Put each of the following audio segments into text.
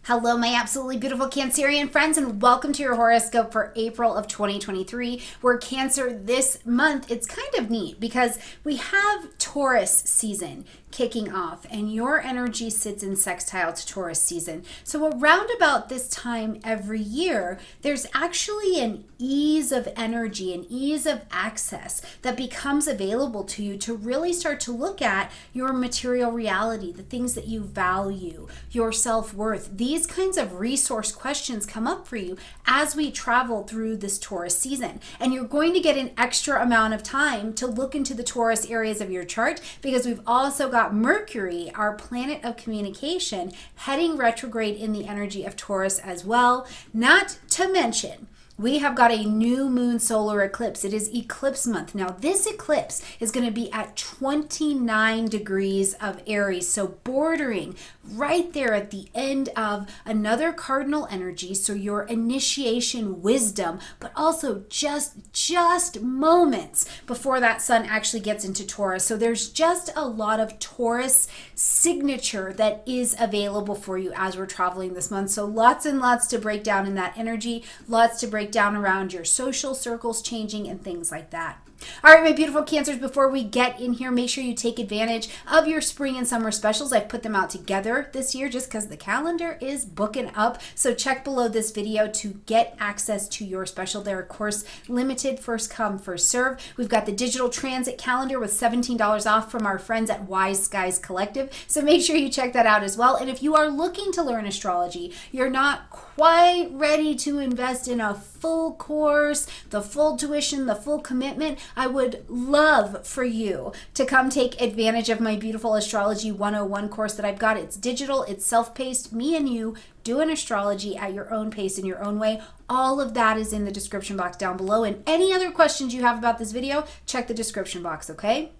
Hello, my absolutely beautiful Cancerian friends, and welcome to your horoscope for April of 2023. Where Cancer this month, it's kind of neat because we have Taurus season kicking off, and your energy sits in sextile to Taurus season. So around about this time every year, there's actually an ease of energy, an ease of access that becomes available to you to really start to look at your material reality, the things that you value, your self-worth. These kinds of resource questions come up for you as we travel through this Taurus season. And you're going to get an extra amount of time to look into the Taurus areas of your chart because we've also got Mercury, our planet of communication, heading retrograde in the energy of Taurus as well. Not to mention, we have got a new moon solar eclipse. It is eclipse month. Now, this eclipse is going to be at 29 degrees of Aries, so bordering right there at the end of another cardinal energy, so your initiation wisdom, but also just moments before that sun actually gets into Taurus. So there's just a lot of Taurus signature that is available for you as we're traveling this month. So lots and lots to break down in that energy, lots to break down around your social circles changing and things like that. All right, my beautiful Cancers, before we get in here, make sure you take advantage of your spring and summer specials. I've put them out together this year just because the calendar is booking up. So check below this video to get access to your special. They're, of course, limited, first come, first serve. We've got the digital transit calendar with $17 off from our friends at Wise Skies Collective. So make sure you check that out as well. And if you are looking to learn astrology, you're not quite ready to invest in a full course, the full tuition, the full commitment, I would love for you to come take advantage of my beautiful Astrology 101 course that I've got. It's digital, it's self-paced, me and you doing astrology at your own pace in your own way. All of that is in the description box down below. And any other questions you have about this video, check the description box, okay?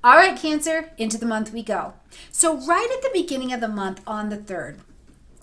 All right, Cancer, into the month we go. So right at the beginning of the month on the 3rd,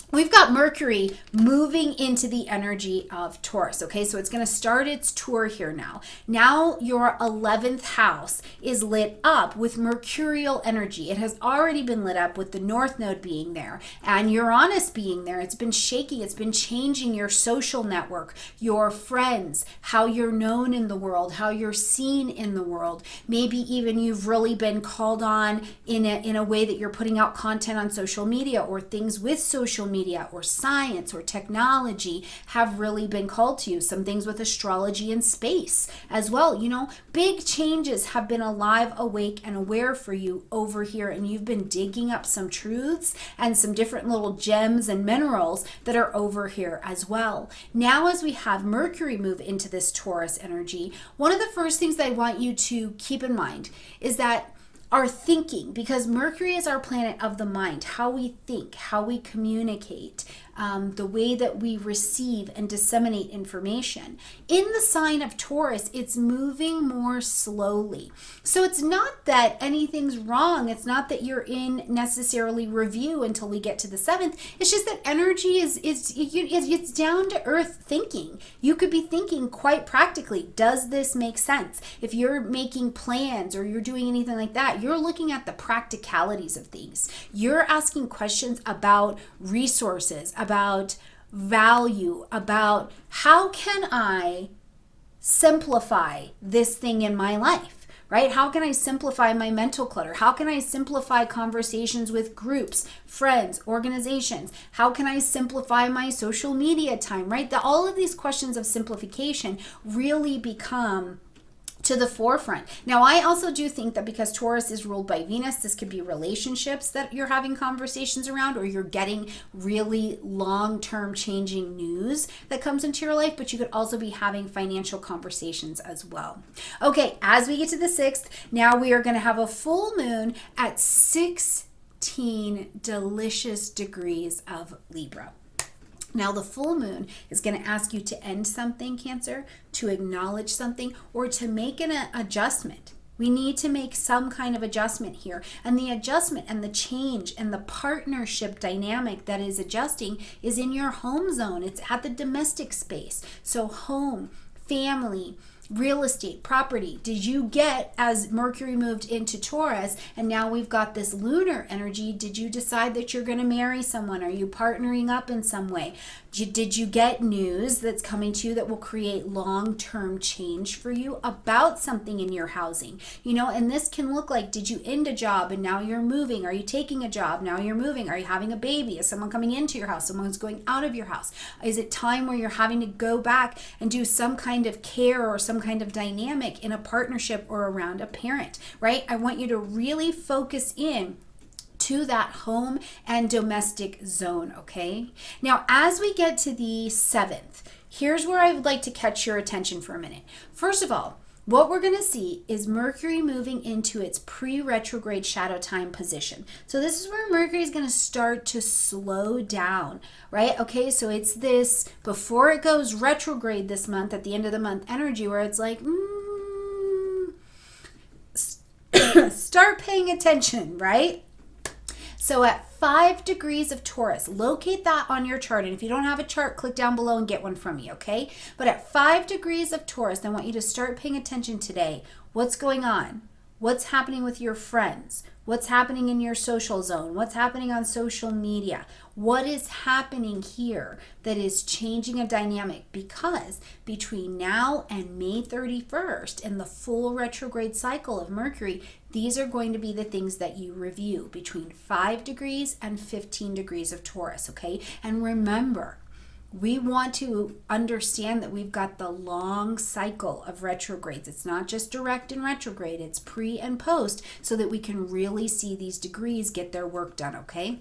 we've got Mercury moving into the energy of Taurus, okay? So it's going to start its tour here now. Now your 11th house is lit up with mercurial energy. It has already been lit up with the North Node being there and Uranus being there. It's been shaking. It's been changing your social network, your friends, how you're known in the world, how you're seen in the world. Maybe even you've really been called on in a way that you're putting out content on social media, or things with social media or science or technology have really been called to you. Some things with astrology and space as well. You know, big changes have been alive, awake, and aware for you over here, and you've been digging up some truths and some different little gems and minerals that are over here as well. Now, as we have Mercury move into this Taurus energy, one of the first things that I want you to keep in mind is that our thinking, because Mercury is our planet of the mind, how we think, how we communicate, the way that we receive and disseminate information. In the sign of Taurus, it's moving more slowly. So it's not that anything's wrong. It's not that you're in necessarily review until we get to the 7th. It's just that energy it's down to earth thinking. You could be thinking quite practically, does this make sense? If you're making plans or you're doing anything like that, you're looking at the practicalities of things. You're asking questions about resources, about value, about how can I simplify this thing in my life, right? How can I simplify my mental clutter? How can I simplify conversations with groups, friends, organizations? How can I simplify my social media time, right? All of these questions of simplification really become to the forefront. Now, I also do think that because Taurus is ruled by Venus, this could be relationships that you're having conversations around, or you're getting really long-term changing news that comes into your life, but you could also be having financial conversations as well. Okay, as we get to the 6th, now we are going to have a full moon at 16 delicious degrees of Libra. Now, the full moon is going to ask you to end something, Cancer, to acknowledge something, or to make an adjustment. We need to make some kind of adjustment here. And the adjustment and the change and the partnership dynamic that is adjusting is in your home zone. It's at the domestic space. So home, family, real estate, property. Did you get, as Mercury moved into Taurus and now we've got this lunar energy, did you decide that you're going to marry someone? Are you partnering up in some way? Did you get news that's coming to you that will create long-term change for you about something in your housing? And this can look like, did you end a job and now you're moving? Are you taking a job, now you're moving? Are you having a baby? Is someone coming into your house? Someone's going out of your house? Is it time where you're having to go back and do some kind of care or some kind of dynamic in a partnership or around a parent, right? I want you to really focus in to that home and domestic zone, okay? Now, as we get to the 7th, here's where I would like to catch your attention for a minute. First of all, what we're going to see is Mercury moving into its pre-retrograde shadow time position. So this is where Mercury is going to start to slow down, right? Okay, so it's this, before it goes retrograde this month, at the end of the month energy, where it's like, start paying attention, right? So at 5 degrees of Taurus, locate that on your chart. And if you don't have a chart, click down below and get one from me, okay? But at 5 degrees of Taurus, I want you to start paying attention today. What's going on? What's happening with your friends? What's happening in your social zone? What's happening on social media? What is happening here that is changing a dynamic? Because between now and May 31st and the full retrograde cycle of Mercury, these are going to be the things that you review between 5 degrees and 15 degrees of Taurus, okay? And remember, we want to understand that we've got the long cycle of retrogrades. It's not just direct and retrograde, it's pre and post, so that we can really see these degrees get their work done, okay?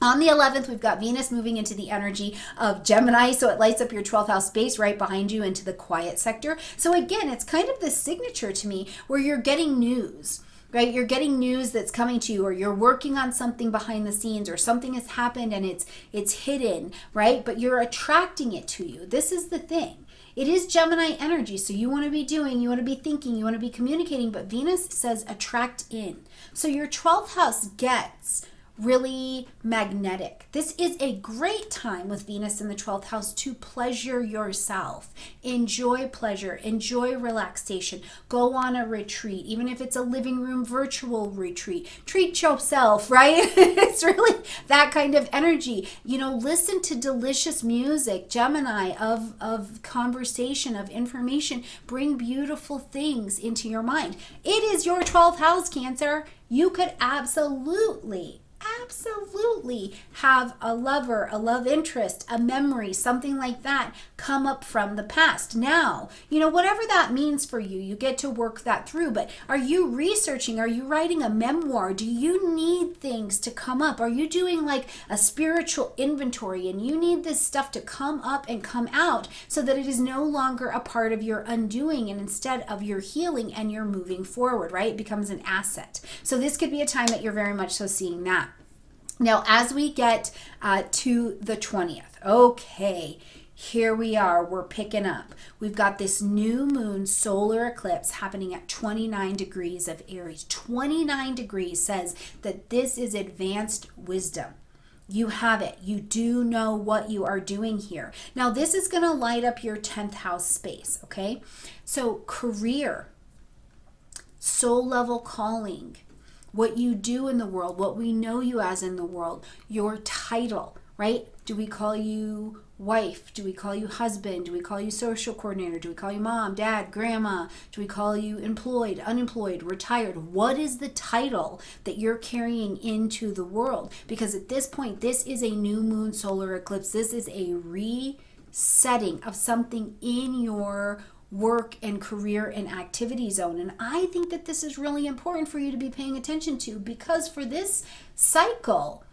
On the 11th, we've got Venus moving into the energy of Gemini, so it lights up your 12th house space right behind you into the quiet sector. So again, it's kind of this signature to me where you're getting news, right? You're getting news that's coming to you, or you're working on something behind the scenes, or something has happened and it's hidden, right? But you're attracting it to you. This is the thing. It is Gemini energy, so you want to be doing, you want to be thinking, you want to be communicating, but Venus says attract in. So your 12th house gets really magnetic. This is a great time with Venus in the 12th house to pleasure yourself. Enjoy pleasure, enjoy relaxation. Go on a retreat, even if it's a living room virtual retreat. Treat yourself, right? It's really that kind of energy. Listen to delicious music, Gemini, of conversation, of information. Bring beautiful things into your mind. It is your 12th house, Cancer. You could absolutely have a lover, a love interest, a memory, something like that come up from the past. Now, whatever that means for you, you get to work that through. But are you researching? Are you writing a memoir? Do you need things to come up? Are you doing like a spiritual inventory and you need this stuff to come up and come out so that it is no longer a part of your undoing and instead of your healing and you're moving forward, right? It becomes an asset. So this could be a time that you're very much so seeing that. Now, as we get to the 20th, okay, here we are, we're picking up. We've got this new moon solar eclipse happening at 29 degrees of Aries. 29 degrees says that this is advanced wisdom. You have it. You do know what you are doing here. Now, this is going to light up your 10th house space, okay? So career, soul level calling, what you do in the world, what we know you as in the world, your title, right? Do we call you wife? Do we call you husband? Do we call you social coordinator? Do we call you mom, dad, grandma? Do we call you employed, unemployed, retired? What is the title that you're carrying into the world? Because at this point, this is a new moon solar eclipse. This is a resetting of something in your work and career and activity zone. And I think that this is really important for you to be paying attention to, because for this cycle,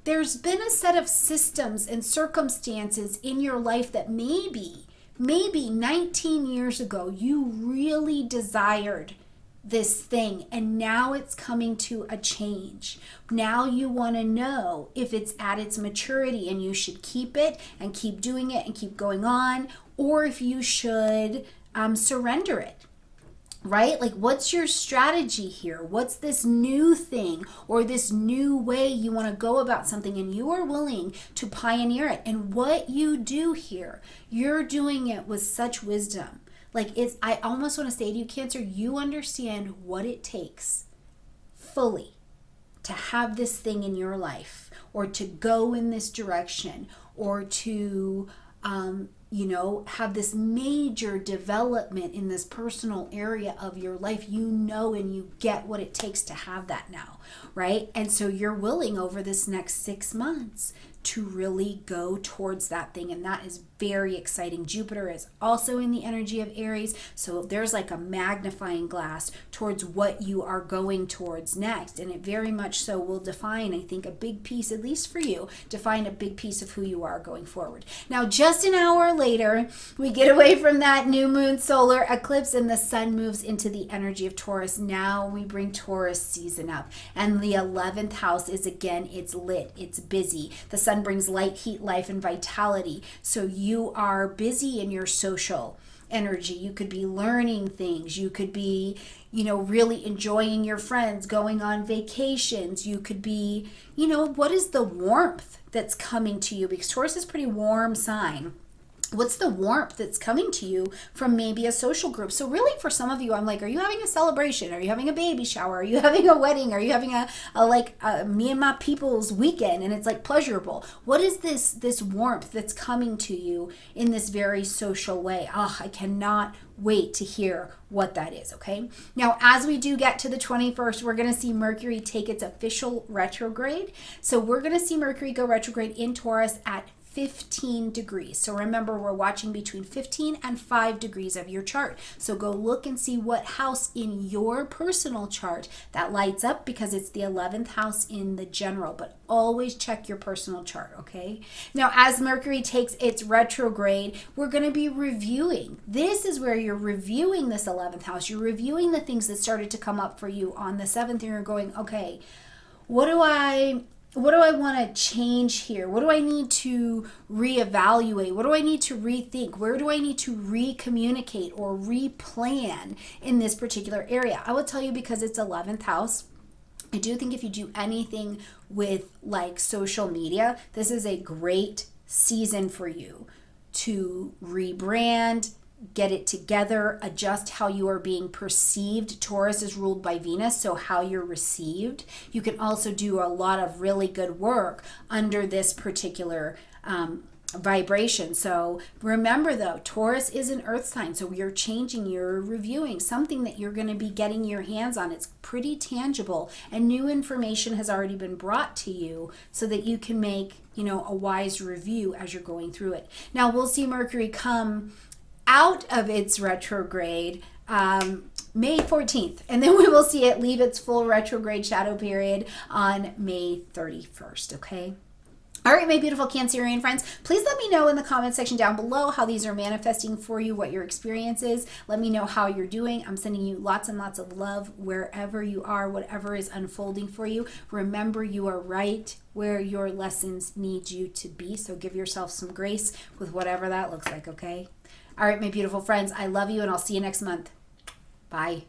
there's been a set of systems and circumstances in your life that maybe 19 years ago, you really desired this thing, and now it's coming to a change. Now you want to know if it's at its maturity and you should keep it and keep doing it and keep going on, or if you should surrender it, right? Like, what's your strategy here? What's this new thing or this new way you want to go about something, and you are willing to pioneer it? And what you do here, you're doing it with such wisdom. I almost want to say to you, Cancer, you understand what it takes fully to have this thing in your life, or to go in this direction, or to have this major development in this personal area of your life. And you get what it takes to have that now, right? And so you're willing over this next 6 months to really go towards that thing, and that is very exciting. Jupiter is also in the energy of Aries, so there's like a magnifying glass towards what you are going towards next, and it very much so will define, I think, a big piece, at least for you, define a big piece of who you are going forward. Now, just an hour later, we get away from that new moon solar eclipse, and the sun moves into the energy of Taurus. Now we bring Taurus season up, and the 11th house is, again, it's lit, it's busy. The sun brings light, heat, life, and vitality. So you are busy in your social energy. You could be learning things. You could be, really enjoying your friends, going on vacations. You could be, what is the warmth that's coming to you? Because Taurus is a pretty warm sign. What's the warmth that's coming to you from maybe a social group? So really, for some of you, I'm like, are you having a celebration? Are you having a baby shower? Are you having a wedding? Are you having a me and my people's weekend, and it's like pleasurable? What is this warmth that's coming to you in this very social way? I cannot wait to hear what that is, okay? Now, as we do get to the 21st, we're going to see Mercury take its official retrograde. So we're going to see Mercury go retrograde in Taurus at 15 degrees. So remember, we're watching between 15 and 5 degrees of your chart. So go look and see what house in your personal chart that lights up, because it's the 11th house in the general, but always check your personal chart, okay? Now, as Mercury takes its retrograde, we're going to be reviewing. This is where you're reviewing this 11th house. You're reviewing the things that started to come up for you on the 7th, and you're going, okay, what do I want to change here? What do I need to reevaluate? What do I need to rethink? Where do I need to recommunicate or replan in this particular area? I will tell you, because it's 11th house, I do think if you do anything with like social media, this is a great season for you to rebrand, get it together, adjust how you are being perceived. Taurus is ruled by Venus, so how you're received. You can also do a lot of really good work under this particular vibration. So remember though, Taurus is an earth sign, so you're changing, you're reviewing something that you're going to be getting your hands on. It's pretty tangible, and new information has already been brought to you so that you can make, a wise review as you're going through it. Now, we'll see Mercury come out of its retrograde May 14th, and then we will see it leave its full retrograde shadow period on May 31st, okay? All right, my beautiful Cancerian friends, please let me know in the comment section down below how these are manifesting for you, what your experience is. Let me know how you're doing. I'm sending you lots and lots of love wherever you are, whatever is unfolding for you. Remember, you are right where your lessons need you to be, so give yourself some grace with whatever that looks like, okay? All right, my beautiful friends, I love you, and I'll see you next month. Bye.